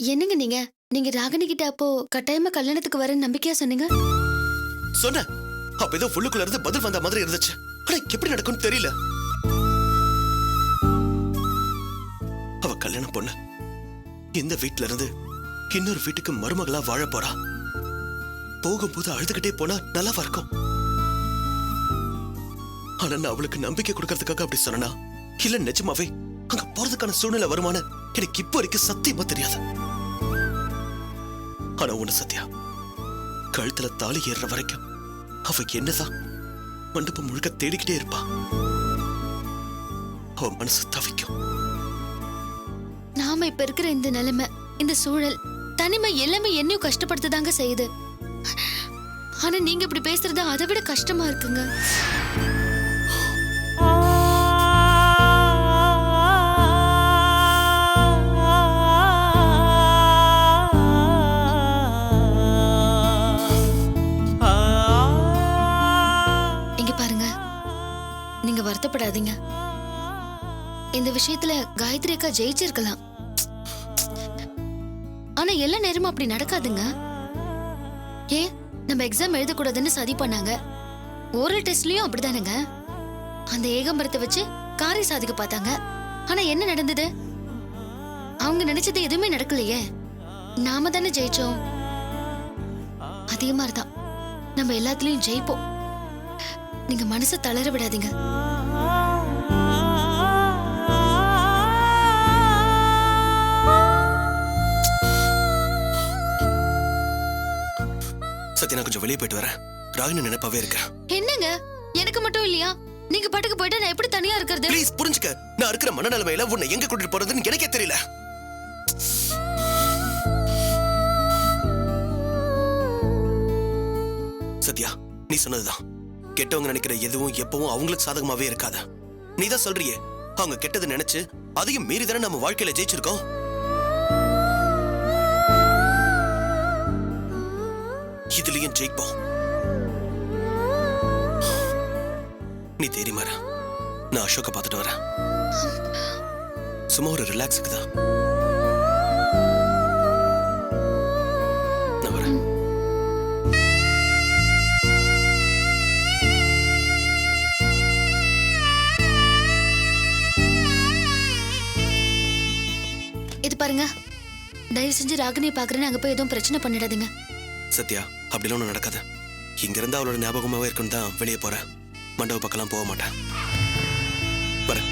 என்னங்க நீங்க நீங்க ராகினி கிட்ட அப்போ கட்டாயமா கல்யாணத்துக்கு வர நம்பிக்கையா சொன்னீங்க. சொன்ன அப்ப ஏதோ ஃபுல்லுக்குள்ள இருந்து பதில் வந்த மாதிரி இருந்துச்சு. ஆனா எப்படி நடக்கும்னு தெரியல. அவ கல்யாணம் பொண்ணு இந்த வீட்டுல இருந்து இன்னொரு வீட்டுக்கு மருமகளா வாழ போறா. போகும்போது அழுதுகிட்டே போனா நல்லாவா இருக்கும்? ஆனா நான் அவளுக்கு நம்பிக்கை கொடுக்கறதுக்காக அப்படி சொன்னா இல்ல நிஜமாவே அங்க போறதுக்கான சூழ்நிலை வருமானு எனக்கு இப்போ வரைக்கும் சத்தியமா தெரியாது. ஆனா ஒண்ணு சத்யா, கழுத்துல தாலி ஏறுற வரைக்கும் அவ என்னதான் மண்டபம் முழுக்க தேடிக்கிட்டே இருப்பா. அவ மனசு தவிக்கும். நாம இப்ப இருக்கிற இந்த நிலைமை, இந்த சூழல், தனிமை எல்லாமே என்னையும் கஷ்டப்படுத்துதாங்க செய்யுது. ஆனா நீங்க இப்படி பேசுறது அதை விட கஷ்டமா இருக்குங்க. இங்க பாருங்க, நீங்க வருத்தப்படாதீங்க. இந்த விஷயத்துல காயத்ரி அக்கா ஜெயிச்சிருக்கலாம். ஆனா எல்லா நேரமும் அப்படி நடக்காதுங்க. ஏன் நம்ம எக்ஸாம் எழுதக்கூடாதுன்னு சதி பண்ணாங்க. ஓரல் டெஸ்ட்லயும் அப்படிதானுங்க. அந்த ஏகம்பரத்தை வச்சு காரை சாதிக்க பார்த்தாங்க. ஆனா என்ன நடந்தது? அவங்க நினைச்சது எதுவுமே நடக்கலையே. நாம தானே ஜெயிச்சோம். அதே மாதிரிதான் நம்ம எல்லாத்துலயும் ஜெயிப்போம். நீங்க மனசை தளர விடாதீங்க. சத்யா, நான் கொஞ்சம் வெளியே போயிட்டு வரேன். ராகினி நினைப்பாவே இருக்கேன். என்னங்க, எனக்கு மட்டும் இல்லையா? நீங்க பாட்டுக்கு போயிட்டா நான் எப்படி தனியா இருக்கிறது? ப்ளீஸ் புரிஞ்சுக்க. நான் இருக்கிற மனநிலைமையில உன்னை எங்க கூட்டிட்டு போறதுன்னு எனக்கே தெரியல. சத்யா, நீ சொன்னதுதான். கெட்டவங்க நினைக்கிற எதுவும் எப்பவும் அவங்களுக்கு சாதகமாவே இருக்காது. நீ தான் சொல்றியே, அவங்க கெட்டது நினைச்சு அதையும் மீறி தானே நம்ம வாழ்க்கையில ஜெயிச்சிருக்கோம். இதுலயும் ஜெயிப்போம். நீ தைரியமா இரு. நான் அசோக்க பார்த்துட்டு வரேன். சும்மா ஒரு ரிலாக்ஸுக்கு தான் நான் வரேன். இது பாருங்க, தயவு செஞ்சு ராகினியை பாக்குறேன்னு அங்க போய் எதுவும் பிரச்சனை பண்ணிடாதீங்க. சத்யா, அப்படிலாம் ஒன்றும் நடக்காது. இங்க இருந்து அவளோட ஞாபகமாவே இருக்குன்னு தான் வெளியே போறேன். மண்டப பக்கம்லாம் போக மாட்டேன். வரேன்.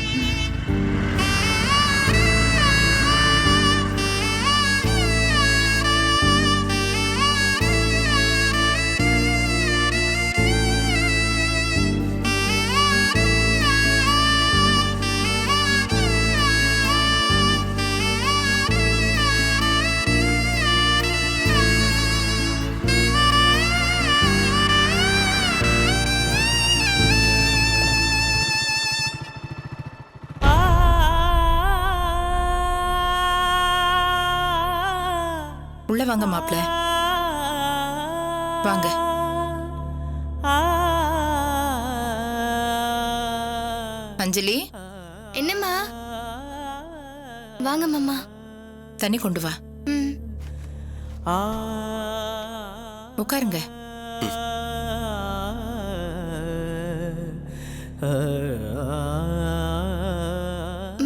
உள்ள வாங்க மாப்ள, வாங்க. அஞ்சலி, என்னம்மா? வாங்க மாமா. தண்ணி கொண்டு வா. உட்காருங்க.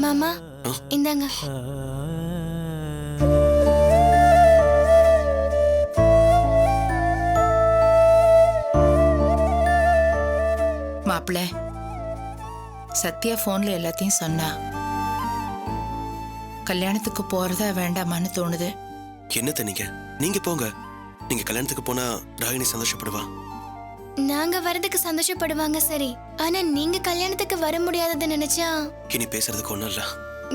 மாமா இந்தாங்க. மாப்பிள்ள, சத்யா போன்ல எல்லாத்தையும் சொன்னா. கல்யாணத்துக்கு போறதா வேண்டாமான்னு தோணுது. என்னத்த நீங்க போங்க. நீங்க கல்யாணத்துக்கு போனா ராகினி சந்தோஷப்படுவா. நாங்க வரதுக்கு சந்தோஷப்படுவாங்க சரி. ஆனா நீங்க கல்யாணத்துக்கு வர முடியாததை நினைச்சா இனி பேசுறதுக்கு ஒண்ணும் இல்ல.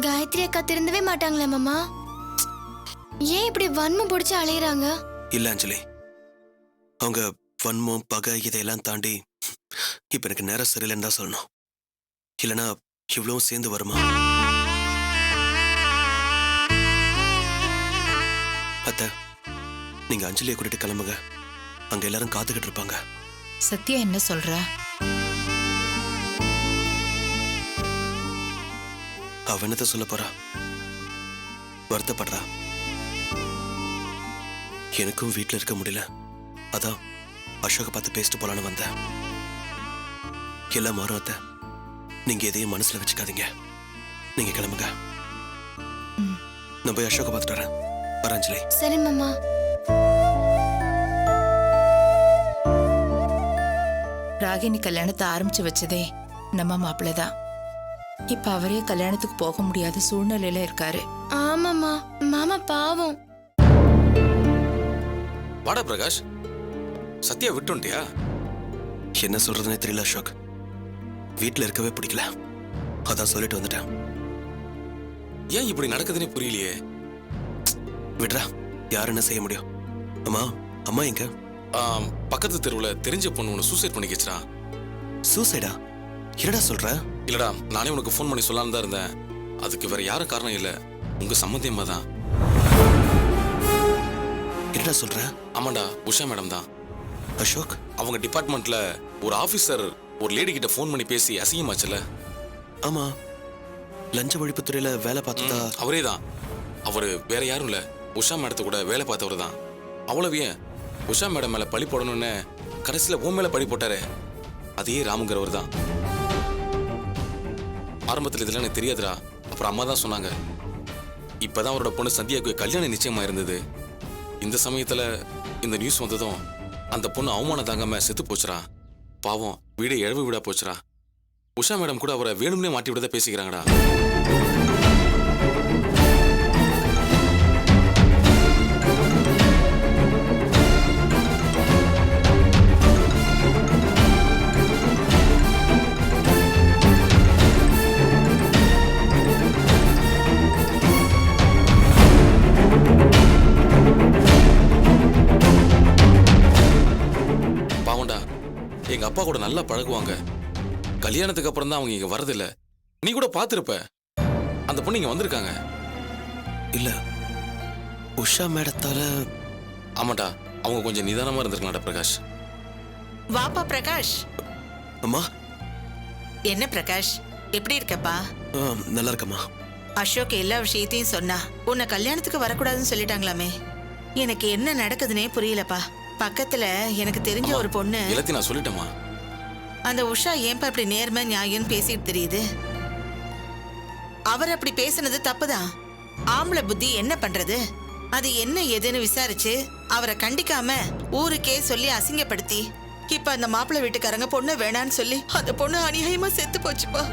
காயத்ரி அக்கா திருந்தவே மாட்டாங்களா மாமா? ஏன் இப்படி வன்மம் பிடிச்சு அலையறாங்க? இல்ல அஞ்சலி, அவங்க வன்மம் பகை இதையெல்லாம் தாண்டி இப்ப எனக்கு நேரம் சரியில்லைன்னு தான் சொல்லணும். இல்லைன்னா இவ்வளவும் சேர்ந்து வருமா? அத்தை, நீங்க அஞ்சலியை கூட்டிட்டு கிளம்புங்க. அங்க எல்லாரும் காத்துக்கிட்டு இருப்பாங்க. சத்யா என்ன சொல்றா? அவ என்னத்த சொல்ல போறா? வருத்தப்படுறா. எனக்கும் வீட்டில் இருக்க முடியல. அதான் அசோகை பார்த்து பேசிட்டு போலான்னு வந்தேன். எல்லாம் மாறும் அத்தை. நீங்க எதையும் மனசுல வச்சுக்காதீங்க. நீங்க கிளம்புங்க. நான் போய் அசோகை பார்த்துட்டு வரேன். அஞ்சலி. சரி மாமா. ராகினி கல்யாணத்தை ஆரம்பிச்சு வச்சதே நம்ம மாப்பிள்ளை தான். இப்ப அவரே கல்யாணத்துக்கு போக முடியாத சூழ்நிலையில இருக்காரு. ஆமாமா, மாமா பாவம். வாடா பிரகாஷ், சத்யா விட்டுட்டியா? என்ன சொல்றதுனே தெரியல அசோக். வீட்டில் இருக்கவே பிடிக்கல. அதான் சொல்லிட்டு வந்துட்டேன். ஏன் இப்படி நடக்குதுன்னே புரியலையே. விட்றா, யார் என்ன செய்ய முடியும்? அம்மா, அம்மா எங்க? பக்கத்து தெருவில் தெரிஞ்ச பொண்ணு உன்னை சூசைட் பண்ணிக்கிச்சுடா. சூசைடா? என்னடா சொல்ற? இல்லடா, நானே உனக்கு ஃபோன் பண்ணி சொல்லலான்னு தான் இருந்தேன். அதுக்கு வேற யாரும் காரணம் இல்லை, உங்க சம்மந்தியம்மா தான். என்னடா சொல்ற? ஆமாண்டா, உஷா மேடம் தான். அசோக், அவங்க டிபார்ட்மெண்ட்ல ஒரு ஆபீசர் ஒரு லேடி கிட்ட ஃபோன் பண்ணி பேசி அசிங்கமாச்சுல. ஆமா, லஞ்ச ஒழிப்புத்துறையில வேலை பார்த்ததா? அவரே தான். அவரு வேற யாரும் இல்ல, உஷா மேடத்தை கூட வேலை பார்த்தவர் தான். அவ்வளவு ஏன், உஷா மேடம் மேல பழி போடணும்னு கடைசியில உன் மேல பழி போட்டாரு. அதே ராமுங்கிறவர் தான். ஆரம்பத்தில் இதெல்லாம் எனக்கு தெரியாதுடா. அப்புறம் அம்மா தான் சொன்னாங்க. இப்பதான் அவரோட பொண்ணு சந்தியாவுக்கு கல்யாணம் நிச்சயமா இருந்தது. இந்த சமயத்துல இந்த நியூஸ் வந்ததும் அந்த பொண்ணு அவமானம் தாங்காம செத்து போச்சுரா. பாவம், வீடை இழவு விடா போச்சுரா. உஷா மேடம் கூட அவரை வேணும்னே மாட்டி விடதான் பேசிக்கிறாங்கடா. எங்க அப்பா கூட நல்லா பழகுவாங்க. கல்யாணத்துக்கு அப்புறம் தான் அவங்க இங்க வரதில்ல. நீ கூட பாத்திருப்ப, அந்த பொண்ணு இங்க வந்திருக்காங்க. இல்ல, உஷா மேடத்தால. ஆமாடா, அவங்க கொஞ்சம் நிதானமா இருந்திருக்கலாம்டா பிரகாஷ். வாப்பா பிரகாஷ். அம்மா. என்ன பிரகாஷ், எப்படி இருக்கப்பா? நல்லா இருக்கம்மா. அசோக் எல்லா விஷயத்தையும் சொன்னா. உன்னை கல்யாணத்துக்கு வரக்கூடாதுன்னு சொல்லிட்டாங்களாமே. எனக்கு என்ன நடக்குதுன்னே புரியலப்பா. பக்கத்துல எனக்கு தெரிஞ்ச ஒரு பொண்ணு. எல்லாத்தையும் நான் சொல்லிட்டேமா. அந்த உஷா ஏன்பா அப்படி நேர்மை நியாயம் பேசிட்டு தெரியுது? அவர் அப்படி பேசுனது தப்புதான். ஆம்பளை புத்தி என்ன பண்றது? அது என்ன ஏதுன்னு விசாரிச்சு அவரை கண்டிக்காம ஊருக்கே சொல்லி அசிங்கப்படுத்தி இப்ப அந்த மாப்பிள்ளை வீட்டுக்காரங்க பொண்ணு வேணான்னு சொல்லி அந்த பொண்ணு அநியாயமா செத்து போச்சுப்பா.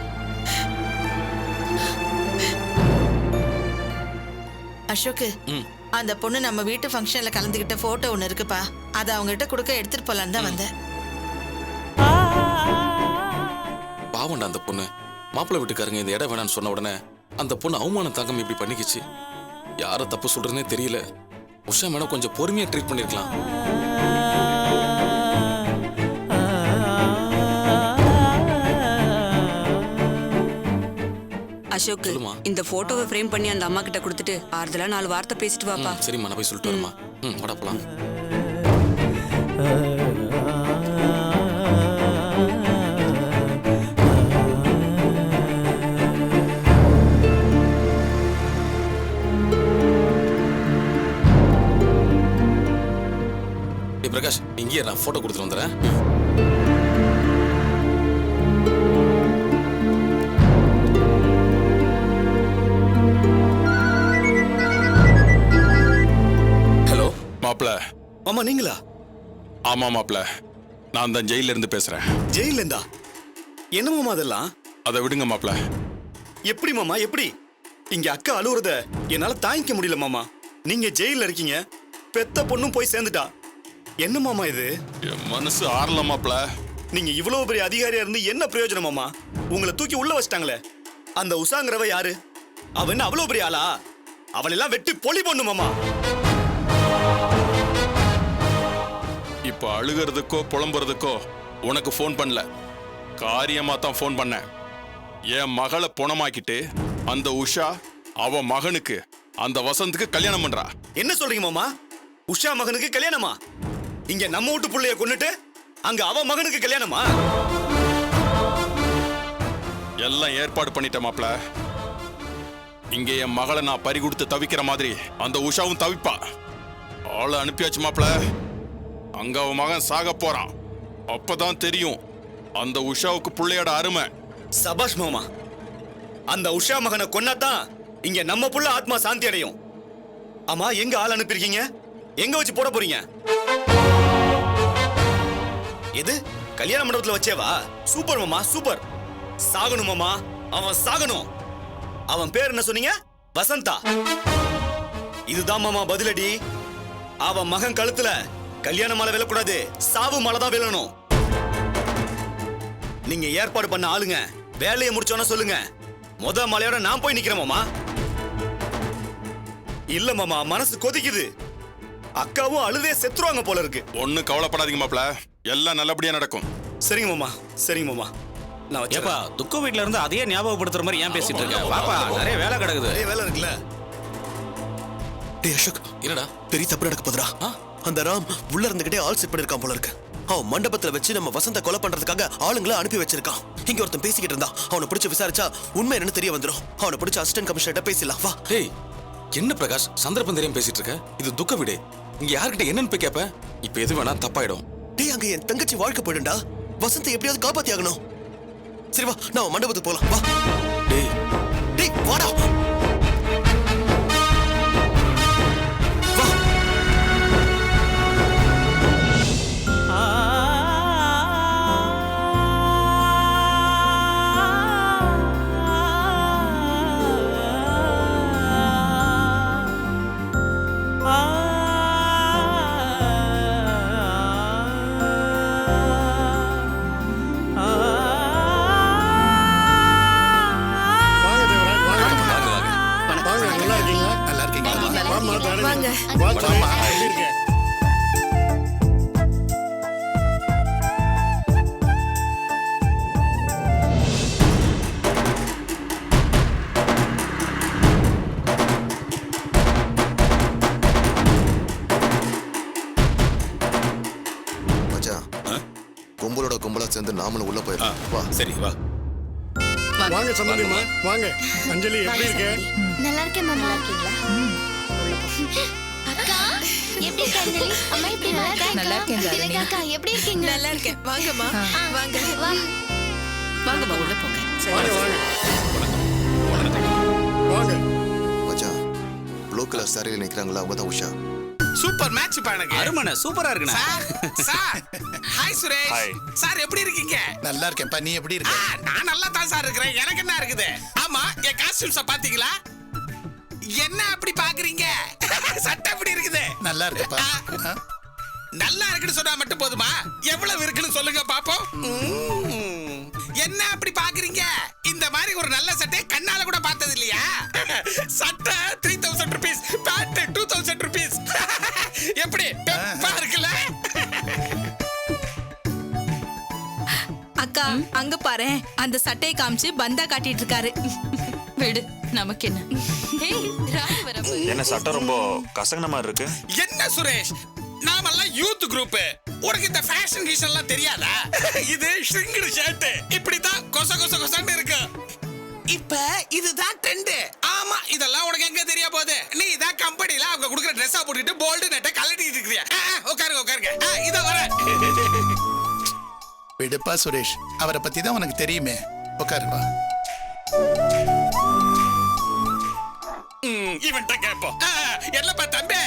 அசோக்கு, அந்த பொண்ணு நம்ம வீட்டு ஃபங்க்ஷன்ல கலந்துகிட்ட போட்டோ ஒண்ணு இருக்குப்பா. அதை அவங்க கிட்ட கொடுக்க எடுத்துட்டு போலான்னு தான் வந்தேன். பாவண்டா அந்த பொண்ணு. மாப்பிள்ளை வீட்டுக்காரங்க இந்த இடம் வேணான்னு சொன்ன உடனே அந்த பொண்ணு அவமானம் தாங்காம இப்படி பண்ணிக்கிச்சு. யார தப்பு சொல்றதுனே தெரியல. உஷா மேடம் கொஞ்சம் பொறுமையா ட்ரீட் பண்ணிருக்கலாம். அசோக், இந்த போட்டோவை ஃப்ரேம் பண்ணி அந்த அம்மா கிட்ட கொடுத்துட்டு ஆறுதலா 4 வார்த்தை பேசிட்டு வாப்பா. சரிம்மா, நான் போய் சொல்லிட்டு வரேம்மா. வாடா போலாம். பிரகாஷ், இங்கேயே நான் போட்டோ கொடுத்துட்டு வந்துடுறேன். ஹலோ மாப்ள. மாமா நீங்களா? ஆமா மாப்ள, நான் தான் ஜெயில இருந்து பேசுறேன். ஜெயில இருந்தா? என்ன மாமா அதெல்லாம்? அதை விடுங்க மாப்ள. எப்படி மாமா, எப்படி? இங்க அக்கா அழுவுறத என்னால தாங்கிக்க முடியல மாமா. நீங்க ஜெயில இருக்கீங்க, பெத்த பொண்ணும் போய் சேர்ந்துட்டா. என்ன மாமா இது? என் மனசு ஆறல மாப்ள. நீங்க இவ்வளவு பெரிய அதிகாரியா இருந்து என்ன பிரயோஜனம் மாமா? உங்களை தூக்கி உள்ள வச்சிட்டாங்களே. அந்த உஷாங்கிறவ யாரு? அவ என்ன அவ்வளவு பெரிய ஆளா? அவளெல்லாம் வெட்டி பொலி பொண்ணு மாமா. இப்ப அழுகிறதுக்கோ புலம்புறதுக்கோ உனக்கு போன் பண்ணல, காரியமா தான் போன் பண்ணேன். என் மகளை புணமாக்கிட்டு அந்த உஷா அவ மகனுக்கு அந்த வசந்துக்கு கல்யாணம் பண்றா. என்ன சொல்றீங்க மாமா? உஷா மகனுக்கு கல்யாணமா? இங்க நம்ம வீட்டு புள்ளைய கொன்னுட்டு அங்க அவ மகனுக்கு கல்யாணமா? எல்லாம் ஏற்பாடு பண்ணிட்டேன் மாப்ள. இங்க என் மகளை நான் பறி கொடுத்து தவிக்கிற மாதிரி அந்த உஷாவும் தவிப்பா. ஆளை அனுப்பியாச்சு மாப்ள. அங்க அவன் மகன் சாக போறான். அப்பதான் தெரியும் அந்த உஷாவுக்கு பிள்ளையோட அருமை. சபாஷ் மாமா. அந்த உஷா மகனை கொன்னாதான் இங்க நம்ம புள்ள ஆத்மா சாந்தி அடையும். ஆமா, எங்க ஆள் அனுப்பியிருக்கீங்க? எங்க வச்சு போட போறீங்க? எது கல்யாண மண்டபத்துல வச்சேவா? சூப்பர் மாமா, சூப்பர். சாகணும் மாமா, அவன் சாகணும். அவன் பேர் என்ன சொன்னீங்க? வசந்தா. இதுதான் மாமா பதிலடி. அவன் மகன் கழுத்துல கல்யாண மாலை விழக்கூடாது, சாவு மாலை தான் விழணும். நீங்க ஏற்பாடு பண்ண ஆளுங்க வேலையை முடிச்சோன்னு சொல்லுங்க. முத மாலையோட நான் போய் நிக்கிறேன் மாமா. இல்ல மாமா, மனசு கொதிக்குது. அக்காவும் அழுதே செத்துருவாங்க போல இருக்கு. ஒன்னும் கவலைப்படாதீங்க மாப்ள, எல்லாம் நல்லபடியா நடக்கும். சரிங்க மாமா, சரிங்க மாமா. நான் ஏப்பா வச்சேப்பா. துக்க வீட்ல இருந்து அதையே ஞாபகப்படுத்துற மாதிரி ஏன் பேசிட்டு இருக்க? வாப்பா, நிறைய வேலை கிடக்குது. நிறைய வேலை இருக்குல்ல. டேய் அசோக், என்னடா? பெரிய தப்பு நடக்க போதுடா. அந்த ராம் உள்ள இருந்துகிட்டே ஆள் செட் பண்ணிருக்கான் போல இருக்கு. அவன் மண்டபத்துல வச்சு நம்ம வசந்த கொலை பண்றதுக்காக ஆளுங்களை அனுப்பி வச்சிருக்கான். இங்க ஒருத்தன் பேசிக்கிட்டு இருந்தா, அவனை பிடிச்சு விசாரிச்சா உண்மை என்னன்னு தெரிய வந்துடும். அவனை பிடிச்ச அசிஸ்டன்ட் கமிஷனர்ட்ட பேசலாம் வா. ஹேய், என்ன பிரகாஷ் சந்தர்ப்பம் தெரியாம பேசிட்டு இருக்க? இது துக்க வீடு. இங்க யார்கிட்ட என்னன்னு போய் கேப்ப? இப்ப எது வேணா தப்பாயிடும். டேய், அங்க என் தங்கச்சி வாழ்க்கை போயிடும்டா. வசந்தை எப்படியாவது காப்பாத்தி ஆகணும். சரி வா, நான் மண்டபத்துக்கு போலாம் வா. டேய் டேய் வாடா. வா. மச்சான், கும்பலோட கும்பலா சேர்ந்து நாமளும் உள்ள போயிடலாம். வா. சரி வா. வாங்க சம்பந்திமா, வாங்க. அஞ்சலி எப்படி இருக்க? நல்லா இருக்கேன் மாமா. அக்கா எப்படி இருக்க அஞ்சலி? அம்மா எப்படி இருக்க? நல்லா இருக்கேன் தாரணி. அக்கா எப்படி இருக்கீங்க? நல்லா இருக்கேன். வாங்கம்மா, வாங்க. வா. வாங்கம்மா, உள்ள போங்க. வாங்க வாங்க வாங்க. மச்சான், ப்ளூ கலர் சாரியில நிக்கிறாங்களா, அவங்க தான் உஷா. சூப்பர் மேட்ச் பா எனக்கு. அருமனே, சூப்பரா இருக்குண்ணா. Sir hi Suresh. Hi. Sir எப்படி இருக்கீங்க? நல்லா இருக்கேன்ப்பா, நீ எப்படி இருக்க? நான் நல்லா தான் சார் இருக்கிறேன். எனக்கு என்ன இருக்குது? ஆமா, என் காஸ்டியூம்ஸ பாத்தீங்களா? என்ன அப்படி பாக்குறீங்க? சட்டை எப்படி இருக்குது? நல்லா இருக்கப்பா. நல்லா இருக்குன்னு சொன்னா மட்டும் போதுமா? எவ்வளவு இருக்குன்னு சொல்லுங்க பாப்போம். என்ன அப்படி பாக்குறீங்க? இந்த மாதிரி ஒரு நல்ல சட்டை கண்ணால கூட பார்த்தது இல்லையா? சட்டை 3000 rupees, பேண்ட் 2000 rupees. எப்படி பெப்பா இருக்குல்ல? அக்கா, அங்க பாரு, அந்த சட்டையை காமிச்சு பந்தா காட்டிட்டு இருக்காரு. விடு, நமக்கு என்ன? என்ன சட்டை ரொம்ப கசங்கன மாதிரி இருக்கு? என்ன சுரேஷ், நாமெல்லாம் யூத் குரூப். உனக்கு இந்த ஃபேஷன் கீஷன் எல்லாம் தெரியாதா? இது ஷ்ரிங்க்டு ஷர்ட், இப்படிதான் கொச கொச கொசன்னு இருக்கு. இப்ப இதுதான் ட்ரெண்ட். ஆமா, இதெல்லாம் உனக்கு எங்க தெரிய போகுது? நீ இதான் கம்பெனில அவங்க கொடுக்குற ட்ரெஸ்ஸா போட்டுட்டு போல்டு நெட்டை கலட்டிட்டு இருக்கறியா? உட்காருங்க உட்காருங்க. இத வர. விடுப்பா சுரேஷ், அவரை பத்தி தான் உனக்கு தெரியுமே. உட்காருப்பா. இவன்ட்ட கேப்போம். என்னப்பா தம்பி,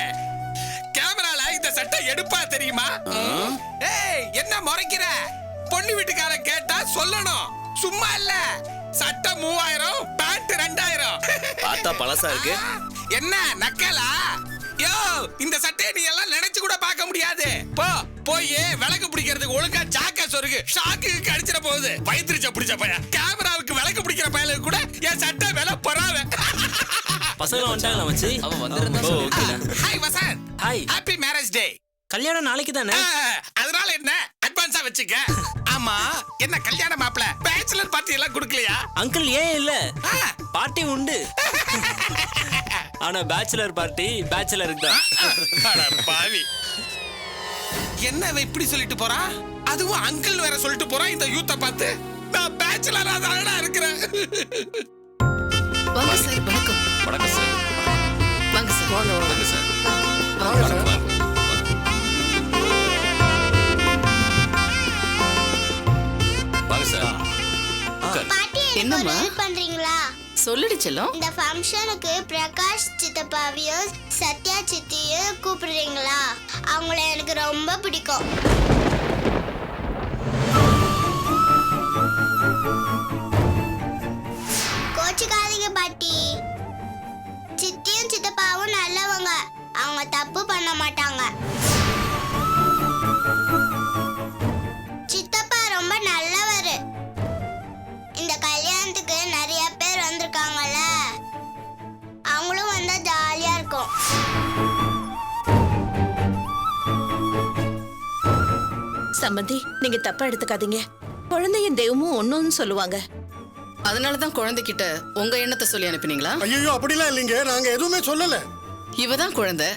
கேமரால இந்த சட்டை எடுப்பா தெரியுமா? ஏய், என்ன முறைக்கிற? பொண்ணு வீட்டுக்காரன் கேட்டா சொல்லணும், சும்மா இல்ல. சட்டை 3000, பேண்ட் 2000. பார்த்தா பழசா இருக்கு. என்ன நக்கலா? யோ, இந்த சட்டையை நீ எல்லாம் நினைச்சு கூட பார்க்க முடியாது. போய் விளக்கு பிடிக்கிறதுக்கு ஒழுங்கா சாக்கா சொருகு. ஷாக்கு அடிச்சிட போகுது. வயிற்றுச்ச பிடிச்ச பையன். கேமராவுக்கு விளக்கு பிடிக்கிற பையனுக்கு கூட என் சட்டை விலை பொறாவே. பசங்க வந்துட்டாங்களா மச்சி? அவன் வந்திருந்தா. Hi Vasanth. Hi. Happy marriage டே. கல்யாணம் நாளைக்கு தானே? அதனால என்ன, அட்வான்ஸா வச்சுக்க. ஆமா, என்ன கல்யாண மாப்பிள பேச்சுலர் பார்ட்டி எல்லாம் கொடுக்கலையா? அங்கிள் ஏன் இல்ல, பார்ட்டி உண்டு. ஆனா பேச்சுலர் பார்ட்டி பேச்சுலருக்கு தான். அட பாவி, என்ன இவன் இப்படி சொல்லிட்டு போறான்? அதுவும் அங்கிள் வேற சொல்லிட்டு போறான். இந்த யூத்த பார்த்து நான் பேச்சுலரா தான் இருக்கிறேன். வாங்க சார், வணக்கம். வணக்கம் சார். வாங்க சார். வாங்க வாங்க வாங்க சார். வாங்க சார். உட்கார். என்னம்மா பண்றீங்களா? சொல்லுடி செல்லம். இந்த ஃபங்க்ஷனுக்கு பிரகாஷ் சித்தப்பாவையும் சத்யா சித்தியும் கூப்பிடுறீங்களா? அவங்கள எனக்கு ரொம்ப பிடிக்கும். கோச்சுக்காதீங்க பாட்டி. சித்தியும் சித்தப்பாவும் நல்லவங்க. அவங்க தப்பு பண்ண மாட்டாங்க. சித்தப்பா ரொம்ப நல்லவரு. இந்த கல்யாணத்துக்கு நிறைய பேர் வந்திருக்காங்கல்ல, அவங்களும் வந்தா ஜாலியா இருக்கும். சம்மந்தி, நீங்க தப்பா எடுத்துக்காதீங்க. குழந்தையும் தெய்வமும் ஒன்னொன்னு சொல்லுவாங்க. அதனாலதான் குழந்தைகிட்ட உங்க எண்ணத்தை சொல்லி அனுப்பினீங்களா? ஐயோ அப்படிலாம் இல்லைங்க, நாங்க எதுவுமே சொல்லல. இவதான் குழந்தை,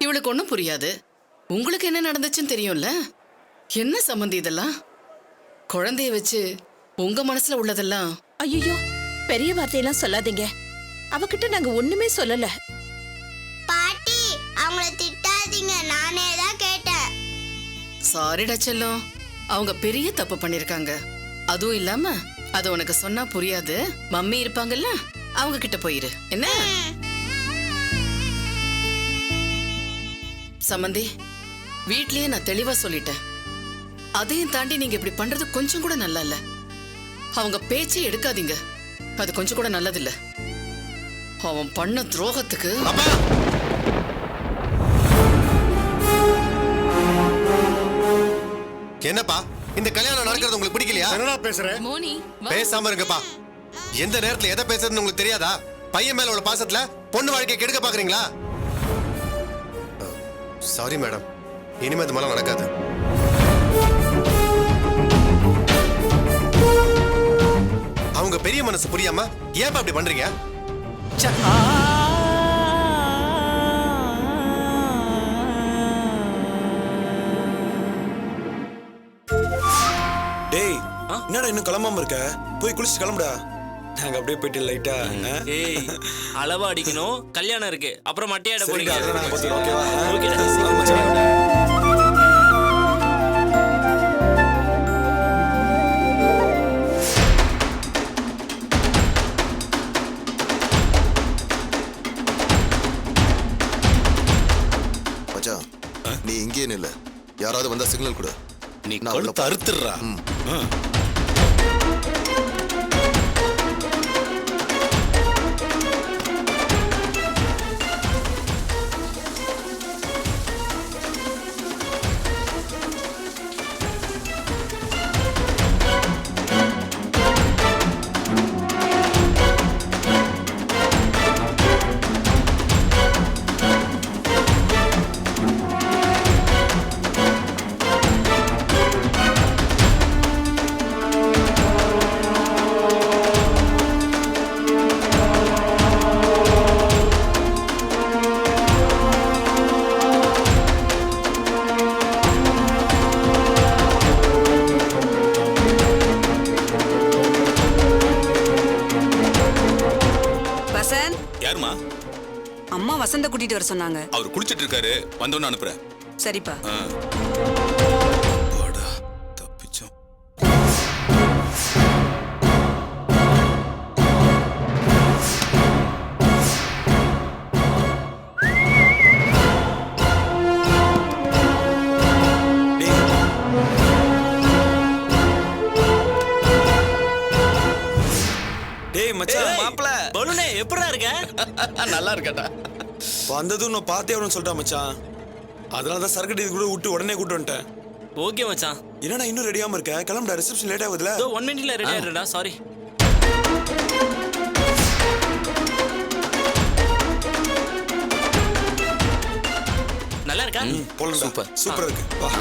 இவளுக்கு ஒண்ணும் புரியாது. உங்களுக்கு என்ன நடந்துச்சுன்னு தெரியும்ல. என்ன சம்பந்தி இதெல்லாம்? குழந்தைய வச்சு உங்க மனசுல உள்ளதெல்லாம். ஐயோ, பெரிய வார்த்தையெல்லாம் சொல்லாதீங்க. அவகிட்ட நாங்க ஒண்ணுமே சொல்லல. பாட்டி, அவங்கள திட்டாதீங்க, நானே தான் கேட்டேன். சாரிடா செல்லம், அவங்க பெரிய தப்பு பண்ணிருக்காங்க. அதுவும் இல்லாம அது உனக்கு சொன்னா புரியாது. மம்மி இருப்பாங்கல்ல, அவங்க கிட்ட போயிரு. என்ன சம்பந்தி, வீட்லயே நான் தெளிவா சொல்லிட்டேன். அதையும் தாண்டி நீங்க இப்படி பண்றது கொஞ்சம் கூட நல்லா இல்ல. அவங்க பேச்சே எடுக்காதீங்க, அது கொஞ்சம் கூட நல்லதில்ல. அவன் பண்ண துரோகத்துக்கு. என்னப்பா இந்த கல்யாணம் நடக்கிறது உங்களுக்கு பிடிக்கலையா? என்னடா பேசுற? மோனி, பேசாம இருங்கப்பா. எந்த நேரத்துல எதை பேசுறதுன்னு உங்களுக்கு தெரியாதா? பையன் மேல உள்ள பாசத்துல பொண்ணு வாழ்க்கையை கெடுக்க பாக்குறீங்களா? சாரி மேடம், இனிமே இது மாதிரிலாம் நடக்காது. அவங்க பெரிய மனசு புரியாம ஏன் அப்படி பண்றீங்க? டேய், என்னடா இன்னும் கிளம்பாம இருக்க? போய் குளிச்சு கிளம்புடா. நாங்க அப்படியே போயிட்டு லைட்டா. ஏய், அளவா அடிக்கணும், கல்யாணம் இருக்கு, அப்புறம் மட்டையாட போறீங்க. ஓகேவா? மச்சான், நீ இங்கே நில்ல. யாராவது வந்தா சிக்னல் கொடு. நீ கழுத்து அறுத்துடுறா. யாருமா? அம்மா வசந்த கூட்டிட்டு வர சொன்னாங்க. அவர் குளிச்சிட்டு இருக்காரு, வந்தோன்னு அனுப்புறேன். சரிப்பா. தப்பிச்சோம். டேய் மச்சான், மாப்ள பலூனே எப்படிடா இருக்க? நல்லா இருக்கடா. வந்ததும் நான் பார்த்தே அவனு சொல்லிட்டான் மச்சான். அதனால தான் சரக்கு டீ கூட விட்டு உடனே கூட்டு வந்துட்டேன். ஓகே மச்சான். என்னடா இன்னும் ரெடியாம இருக்க? கிளம்புடா, ரிசப்ஷன் லேட் ஆகுதுல. 1 மினிட்ல ரெடி ஆயிடுறா. சாரி. நல்லா இருக்கா? போலாம். சூப்பர் சூப்பரா இருக்கு. வா.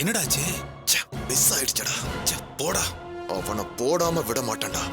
என்னடாச்சு? மிஸ் ஆயிடுச்சடா. போடா. அவனை போடாம விட மாட்டேன்டா.